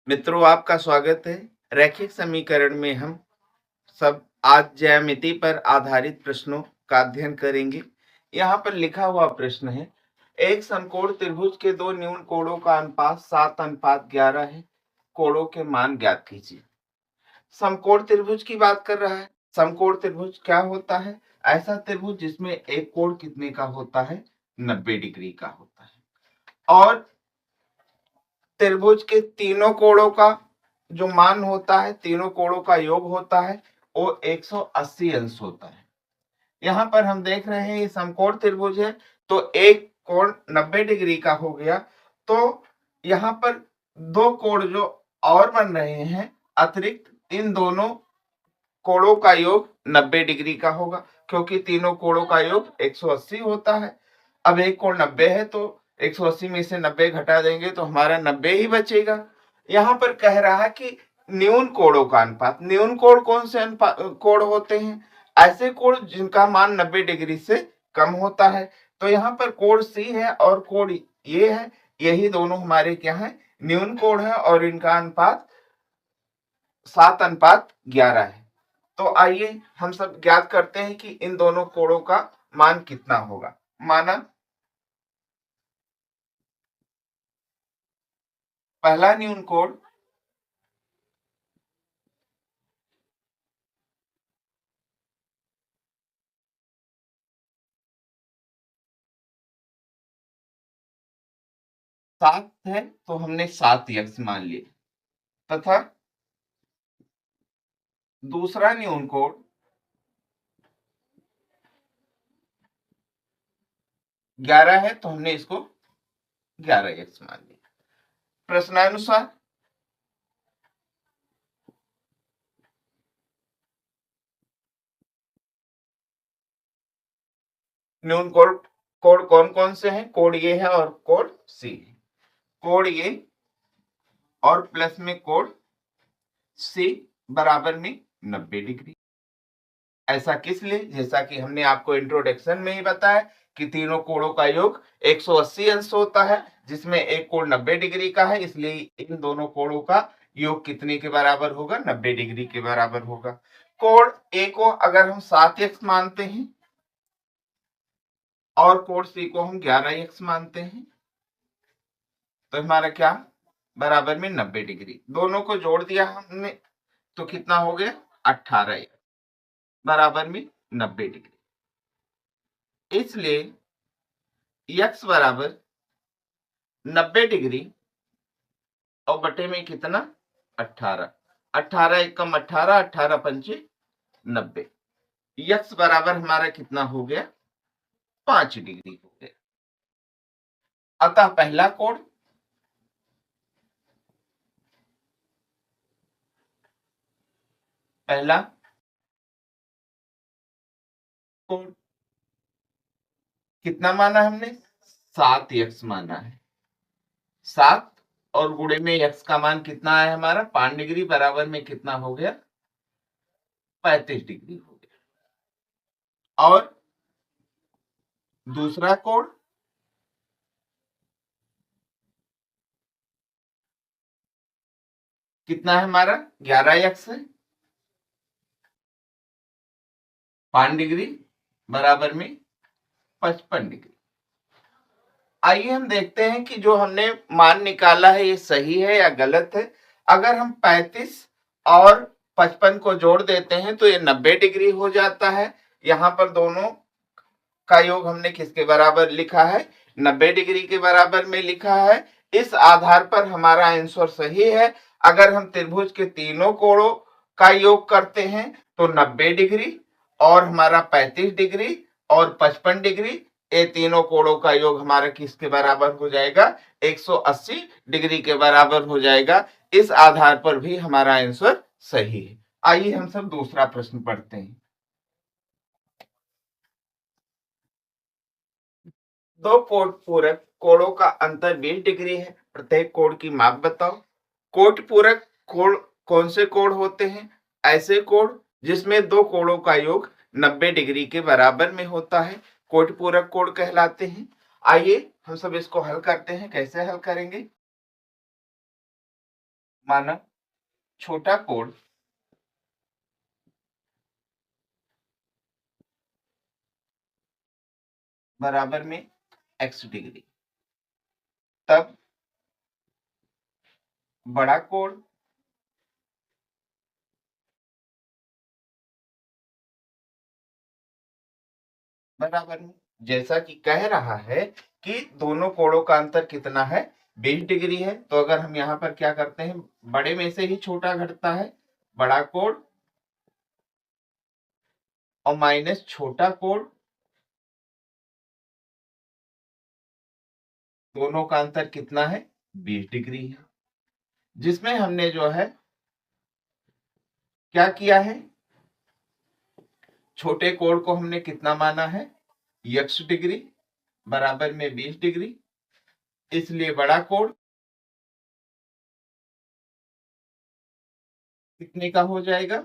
मित्रों, आपका स्वागत है। रैखिक समीकरण में हम सब आज ज्यामिति पर आधारित प्रश्नों का अध्ययन करेंगे। यहाँ पर लिखा हुआ प्रश्न है, एक समकोण त्रिभुज के दो न्यून कोणों का अनुपात 7:11 है। कोणों के मान ज्ञात कीजिए। समकोण त्रिभुज की बात कर रहा है। समकोण त्रिभुज क्या होता है? ऐसा त्रिभुज जिसमें एक कोण कितने का होता है? 90 डिग्री का होता है। और त्रिभुज के तीनों कोणों का जो मान होता है, तीनों कोणों का योग होता है, वो 180 अंश होता है। यहाँ पर हम देख रहे हैं ये समकोण त्रिभुज है, तो एक कोण 90 डिग्री का हो गया। तो यहाँ पर दो कोण जो और बन रहे हैं अतिरिक्त, इन दोनों कोणों का योग 90 डिग्री का होगा, क्योंकि तीनों कोणों का योग 180 होता है। अब एक कोण 90 है तो 180 में से 90 घटा देंगे तो हमारा 90 ही बचेगा। यहाँ पर कह रहा है कि न्यून कोणों का अनुपात। न्यून कोण कौन से कोण होते हैं? ऐसे कोण जिनका मान 90 डिग्री से कम होता है। तो यहाँ पर कोण सी है और कोण ये है, यही दोनों हमारे क्या है? न्यून कोण है और इनका अनुपात 7:11 है। तो आइए हम सब ज्ञात करते हैं कि इन दोनों कोणों का मान कितना होगा। माना पहला न्यून कोण सात है, तो हमने 7x मान लिया, तथा दूसरा न्यून कोण 11 है, तो हमने इसको 11x मान लिया। प्रश्नानुसार न्यून कोण कौन कौन से हैं? कोण ये है और कोण सी है। कोण ये और प्लस में कोण सी बराबर में 90 डिग्री। ऐसा किस लिए? जैसा कि हमने आपको इंट्रोडक्शन में ही बताया कि तीनों कोणों का योग 180 अंश होता है, जिसमें एक कोण 90 डिग्री का है, इसलिए इन दोनों कोणों का योग कितने के बराबर होगा? 90 डिग्री के बराबर होगा। कोण ए को अगर हम 7x मानते हैं और कोण सी को हम 11x मानते हैं, तो हमारा क्या बराबर में 90 डिग्री। दोनों को जोड़ दिया हमने तो कितना हो गया? 18 बराबर में 90 डिग्री। इसलिए x बराबर 90 डिग्री और बटे में कितना? 18। 18 एकम 18, 18 पंचे 90। x बराबर हमारा कितना हो गया? 5 डिग्री हो गया। अतः पहला कोण कितना माना हमने? 7x माना है। 7 और गुणे में x का मान कितना है हमारा? 5 डिग्री बराबर में कितना हो गया? 35 डिग्री हो गया। और दूसरा कोण कितना है हमारा? 11x है। 5 डिग्री बराबर में 55 डिग्री। आइए हम देखते हैं कि जो हमने मान निकाला है ये सही है या गलत है। अगर हम 35 और 55 को जोड़ देते हैं तो ये 90 डिग्री हो जाता है। यहाँ पर दोनों का योग हमने किसके बराबर लिखा है? 90 डिग्री के बराबर में लिखा है। इस आधार पर हमारा आंसर सही है। अगर हम त्रिभुज के तीनों कोणों का योग करते हैं तो 90 डिग्री और हमारा 35 डिग्री और 55 डिग्री, ये तीनों कोणों का योग हमारा किसके बराबर हो जाएगा? 180 डिग्री के बराबर हो जाएगा। इस आधार पर भी हमारा आंसर सही है। आइए हम सब दूसरा प्रश्न पढ़ते हैं। दो कोण पूरक कोणों का अंतर 20 डिग्री है। प्रत्येक कोण की माप बताओ। कोण पूरक कोण कौन से कोण होते हैं? ऐसे कोण जिसमें दो कोणों का योग 90 डिग्री के बराबर में होता है, कोण पूरक कोण कहलाते हैं। आइए हम सब इसको हल करते हैं। कैसे हल करेंगे? माना छोटा कोण बराबर में x डिग्री, तब बड़ा कोण बराबर में, जैसा कि कह रहा है कि दोनों कोणों का अंतर कितना है, 20 डिग्री है, तो अगर हम यहाँ पर क्या करते हैं, बड़े में से ही छोटा घटता है, बड़ा कोण और माइनस छोटा कोण, दोनों का अंतर कितना है, 20 डिग्री है, जिसमें हमने जो है क्या किया है, छोटे कोण को हमने कितना माना है, x डिग्री बराबर में 20 डिग्री, इसलिए बड़ा कोण कितने का हो जाएगा,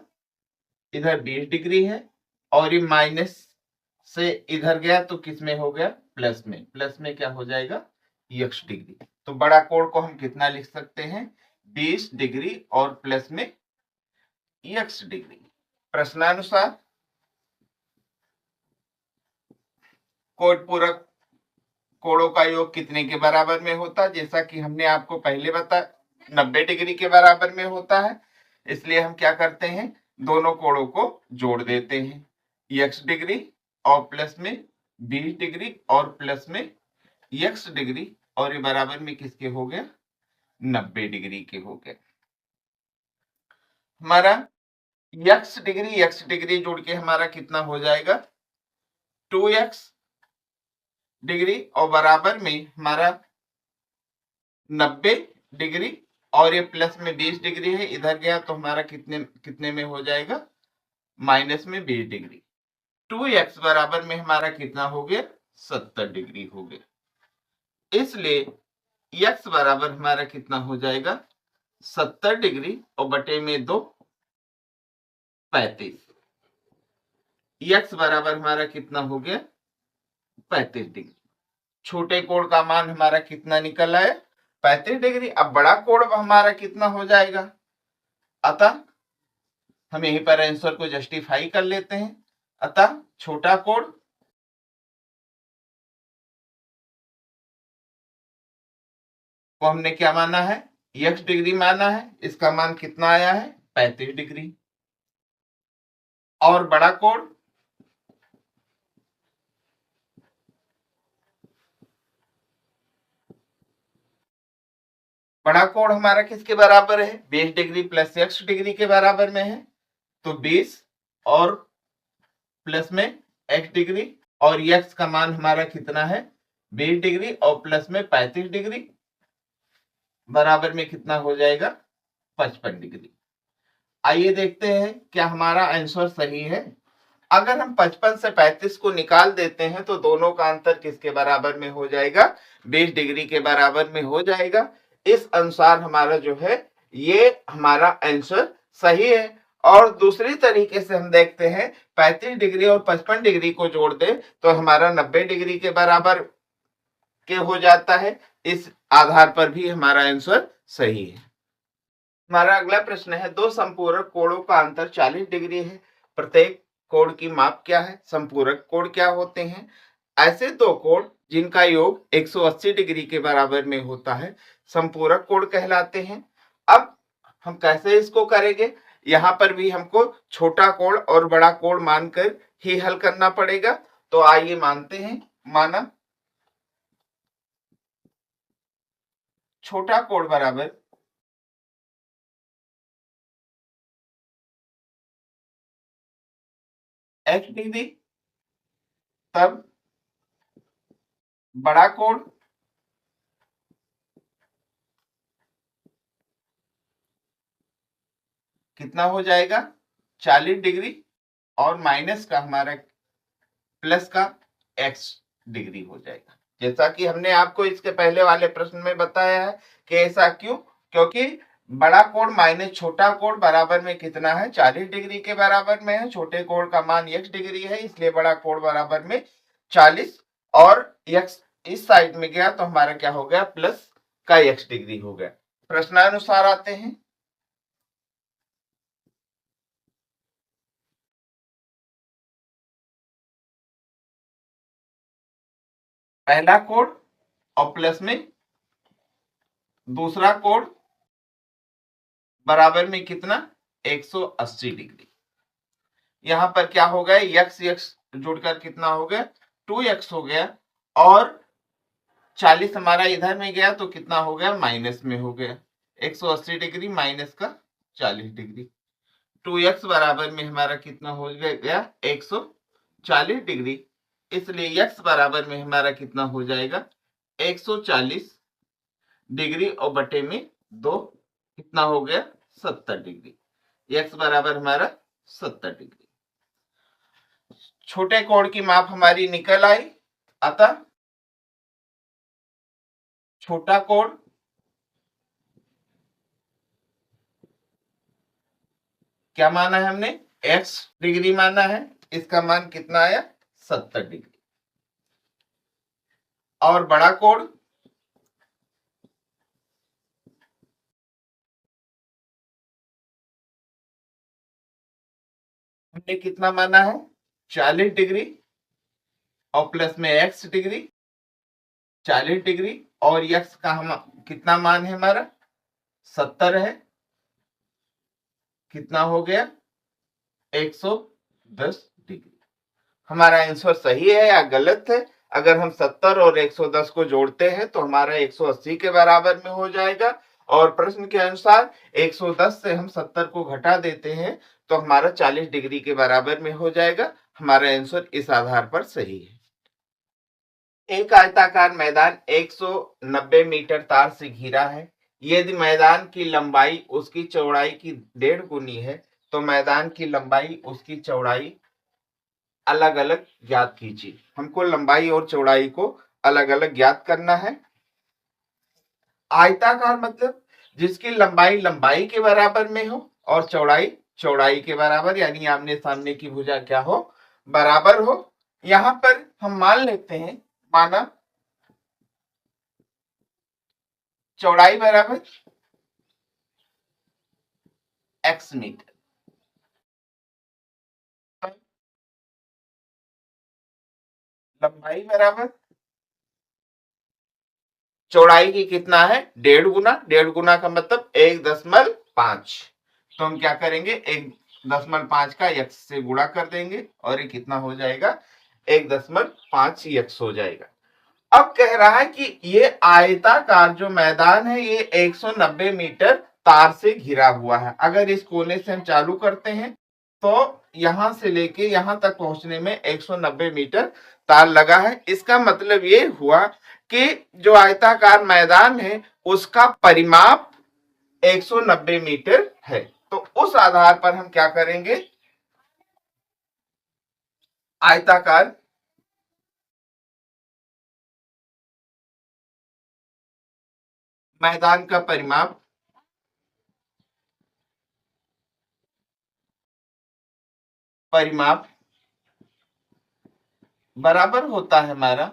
इधर 20 डिग्री है और ये माइनस से इधर गया तो किस में हो गया, प्लस में, प्लस में क्या हो जाएगा, x डिग्री। तो बड़ा कोण को हम कितना लिख सकते हैं, 20 डिग्री और प्लस में x डिग्री। प्रश्नानुसार कोण पूरक कोणों का योग कितने के बराबर में होता है, जैसा कि हमने आपको पहले बताया 90 डिग्री के बराबर में होता है, इसलिए हम क्या करते हैं, दोनों कोणों को जोड़ देते हैं, x डिग्री और प्लस में 20 डिग्री और प्लस में x डिग्री, और ये बराबर में किसके हो गया, 90 डिग्री के हो गए। हमारा x डिग्री जोड़ के हमारा कितना हो जाएगा, 2x डिग्री और बराबर में हमारा 90 डिग्री और ये प्लस में 20 डिग्री है, इधर गया तो हमारा कितने में हो जाएगा, माइनस में 20 डिग्री। 2x बराबर में हमारा कितना हो गया, 70 डिग्री हो गया, इसलिए x बराबर हमारा कितना हो जाएगा, 70 डिग्री और बटे में 2 35, x बराबर हमारा कितना हो गया, 35 डिग्री। छोटे कोण का मान हमारा कितना निकल आया, 35 डिग्री। अब बड़ा कोण हमारा कितना हो जाएगा, अतः हम यहीं पर आंसर को जस्टिफाई कर लेते हैं, अतः छोटा कोण को हमने क्या माना है, x डिग्री माना है, इसका मान कितना आया है, 35 डिग्री, और बड़ा कोण हमारा किसके बराबर है, 20 डिग्री प्लस x डिग्री के बराबर में है, तो 20 और प्लस में x डिग्री, और x का मान हमारा कितना है, 20 डिग्री और प्लस में 35 डिग्री, बराबर में कितना हो जाएगा, 55 डिग्री। आइए देखते हैं क्या हमारा आंसर सही है। अगर हम 55 से 35 को निकाल देते हैं तो दोनों का अंतर किसके बराबर में हो जाएगा, 20 डिग्री के बराबर में हो जाएगा। इस अनुसार हमारा जो है ये हमारा आंसर सही है। और दूसरी तरीके से हम देखते हैं, 35 डिग्री और 55 डिग्री को जोड़ दें तो हमारा 90 डिग्री के बराबर के हो जाता है। इस आधार पर भी हमारा आंसर सही है। हमारा अगला प्रश्न है, दो संपूरक कोणों का अंतर 40 डिग्री है, प्रत्येक कोण की माप क्या है। संपूरक कोण क्या होते हैं, ऐसे दो कोण जिनका योग 180 डिग्री के बराबर में होता है संपूरक कोण कहलाते हैं। अब हम कैसे इसको करेंगे, यहाँ पर भी हमको छोटा कोण और बड़ा कोण मानकर ही हल करना पड़ेगा। तो आइए मानते हैं, माना छोटा कोण बराबर x डिग्री, तब बड़ा कोण कितना हो जाएगा, 40 डिग्री और माइनस का हमारा प्लस का x डिग्री हो जाएगा। जैसा कि हमने आपको इसके पहले वाले प्रश्न में बताया है कि ऐसा क्यों, क्योंकि बड़ा कोण माइनस छोटा कोण बराबर में कितना है, 40 डिग्री के बराबर में है। छोटे कोण का मान x डिग्री है, इसलिए बड़ा कोण बराबर में 40 और x इस साइड में गया तो हमारा क्या हो गया, प्लस का x डिग्री हो गया। प्रश्नानुसार आते हैं, पहला कोण और प्लस में दूसरा कोण बराबर में कितना 180 डिग्री। यहां पर क्या हो गया, यक्स यक्स जुड़कर कितना हो गया 2x हो गया, और 40 हमारा इधर में गया तो कितना हो गया माइनस में हो गया, 180 डिग्री माइनस का 40 डिग्री, 2x बराबर में हमारा कितना हो गया 140 डिग्री। इसलिए x बराबर में हमारा कितना हो जाएगा 140 डिग्री और बटे में 2 कितना हो गया 70 डिग्री। x बराबर हमारा 70 डिग्री। छोटे कोण की माप हमारी निकल आई, अतः छोटा कोण क्या माना है हमने x डिग्री माना है, इसका मान कितना आया 70 डिग्री। और बड़ा कोण हमने कितना माना है 40 डिग्री और प्लस में x डिग्री 40 डिग्री, और x का हम कितना मान है हमारा 70 है, कितना हो गया 110 डिग्री। हमारा आंसर सही है या गलत है? अगर हम 70 और 110 को जोड़ते हैं तो हमारा 180 के बराबर में हो जाएगा, और प्रश्न के अनुसार 110 से हम 70 को घटा देते हैं तो हमारा 40 डिग्री के बराबर में हो जाएगा। हमारा आंसर इस आधार पर सही है। एक आयताकार मैदान 190 मीटर तार से घिरा है। यदि मैदान की लंबाई उसकी चौड़ाई की 1.5 गुनी है तो मैदान की लंबाई उसकी चौड़ाई अलग अलग ज्ञात कीजिए। हमको लंबाई और चौड़ाई को अलग अलग ज्ञात करना है। आयताकार मतलब जिसकी लंबाई लंबाई के बराबर में हो और चौड़ाई चौड़ाई के बराबर, यानी आमने सामने की भुजा क्या हो बराबर हो। यहां पर हम मान लेते हैं, माना चौड़ाई बराबर x मीटर, लंबाई बराबर चौड़ाई की कितना है 1.5 गुना, 1.5 गुना का मतलब 1.5, तो हम क्या करेंगे 1.5 का x से गुणा कर देंगे और ये कितना हो जाएगा 1.5 x हो जाएगा। अब कह रहा है कि ये आयताकार जो मैदान है ये 190 मीटर तार से घिरा हुआ है। अगर इस कोने से हम चालू करते हैं तो यहां से लेके यहां तक पहुंचने में 190 मीटर तार लगा है। इसका मतलब ये हुआ कि जो आयताकार मैदान है उसका परिमाप 190 मीटर है। तो उस आधार पर हम क्या करेंगे, आयताकार मैदान का परिमाप बराबर होता है हमारा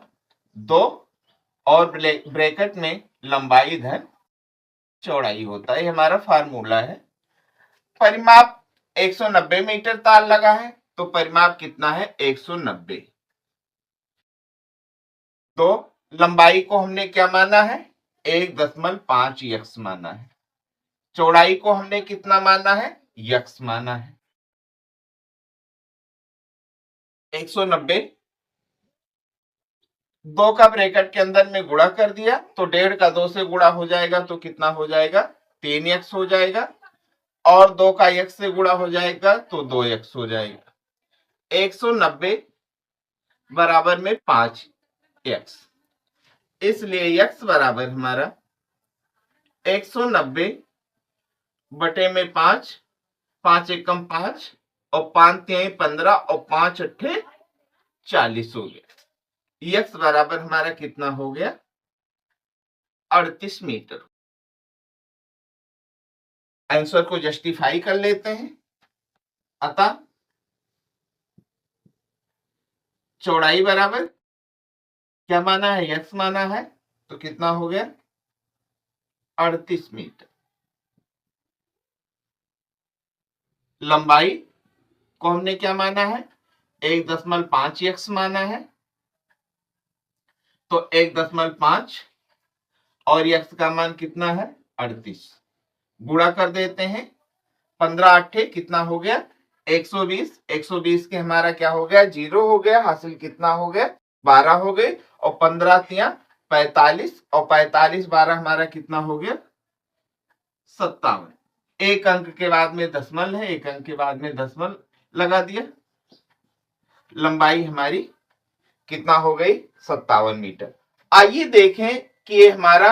2 और ब्रैकेट में लंबाई धन चौड़ाई होता है। हमारा फार्मूला है। परिमाप 190 मीटर तार लगा है तो परिमाप कितना है 190। तो लंबाई को हमने क्या माना है 1.5 x माना है, चौड़ाई को हमने कितना माना है x माना है। 190 2 का ब्रैकेट के अंदर में गुणा कर दिया तो 1.5 का 2 से गुणा हो जाएगा तो कितना हो जाएगा 3x हो जाएगा, और 2 का x से गुणा हो जाएगा तो 2x हो जाएगा। 190 बराबर में 5x, इसलिए x बराबर हमारा 190 बटे में 5, 5 एकम 5 और 5 तिहाई 15 और 5 अट्ठे 40 हो गया। x बराबर हमारा कितना हो गया 38 मीटर। आंसर को जस्टिफाई कर लेते हैं। अतः चौड़ाई बराबर क्या माना है x माना है तो कितना हो गया 38 मीटर। लंबाई को हमने क्या माना है 1.5 x माना है, तो 1.5 और x का मान कितना है 38, गुणा कर देते हैं 15 8 कितना हो गया 120, 120 के हमारा क्या हो गया 0 हो गया, हासिल कितना हो गया 12 हो गए और 15 तिया 45 और 45 12 हमारा कितना हो गया 57। एक अंक के बाद में दशमल है, एक अंक के बाद में दशमल लगा दिया, लंबाई हमारी कितना हो गई 57 मीटर। आइए देखें कि ये हमारा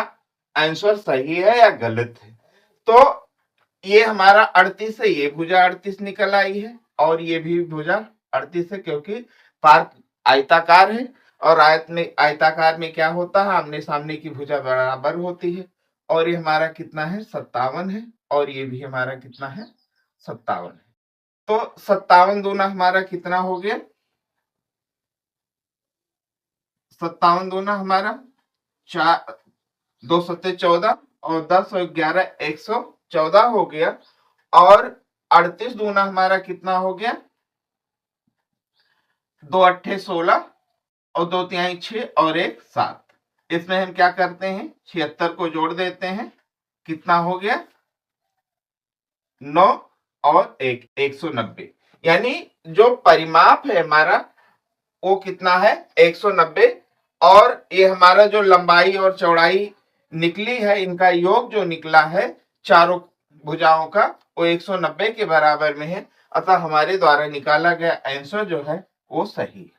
आंसर सही है या गलत है। तो ये हमारा 38 है, ये भुजा 38 निकल आई है और ये भी भुजा 38 है, क्योंकि पार्क आयताकार है और आयताकार में क्या होता है आमने सामने की भुजा बराबर होती है। और ये हमारा कितना है 57 है और ये भी हमारा कितना है 57 है। तो 57 दूना हमारा कितना हो गया 57 दूना हमारा 4 2 सत्ते 14 और 10 और 11 114 हो गया और 38 दूना हमारा कितना हो गया 2 अट्ठे 16 और 2 तिहाई 6 और 1 7। इसमें हम क्या करते हैं 76 को जोड़ देते हैं, कितना हो गया 9 और 1 190। यानी जो परिमाप है हमारा वो कितना है 190 और ये हमारा जो लंबाई और चौड़ाई निकली है इनका योग जो निकला है चारों भुजाओं का वो 190 के बराबर में है। अतः हमारे द्वारा निकाला गया आंसर जो है वो सही है।